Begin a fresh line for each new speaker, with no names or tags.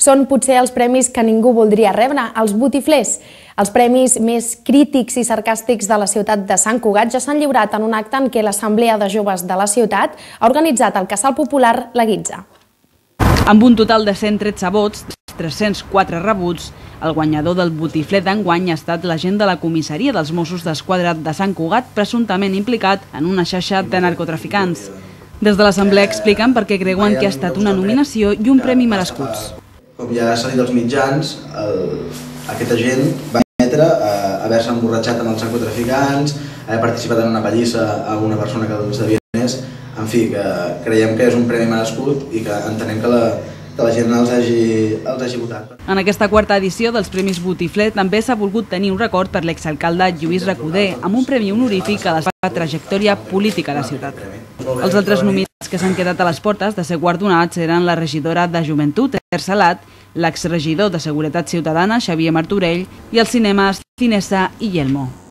Són potser els premis que ningú voldria rebre, els botiflers. Els premis més crítics i sarcàstics de la ciutat de Sant Cugat ja s'han lliurat en un acte en què l'Assemblea de Joves de la ciutat ha organitzat el casal popular La Guitza.
Amb un total de 113 vots, 304 rebuts, el guanyador del botifler d'enguany ha estat l'agent de la comissaria dels Mossos d'Esquadra de Sant Cugat, presumptament implicat en una xarxa de narcotraficants. Des de l'Assemblea expliquen per què creuen que ha estat una nominació i un premi merescuts.
Com ja ha salit dels mitjans, aquest agent va admetre haver-se emborratxat amb els narcotraficants, haver participat en una pallissa a una persona que els devia més. En fi, que creiem que és un premi merescut i que entenem que la gent els hagi votat.
En aquesta quarta edició dels Premis Botifler també s'ha volgut tenir un record per l'exalcalde Lluís Recoder, amb un premi honorífic a la seva trajectòria política a la ciutat. Els altres nominats que s'han quedat a les portes de ser guardonats eren la regidora de Joventut, Esther Salat, l'exregidor de Seguretat Ciutadana, Xavier Martorell, i els cinemes Cinesa i Yelmo.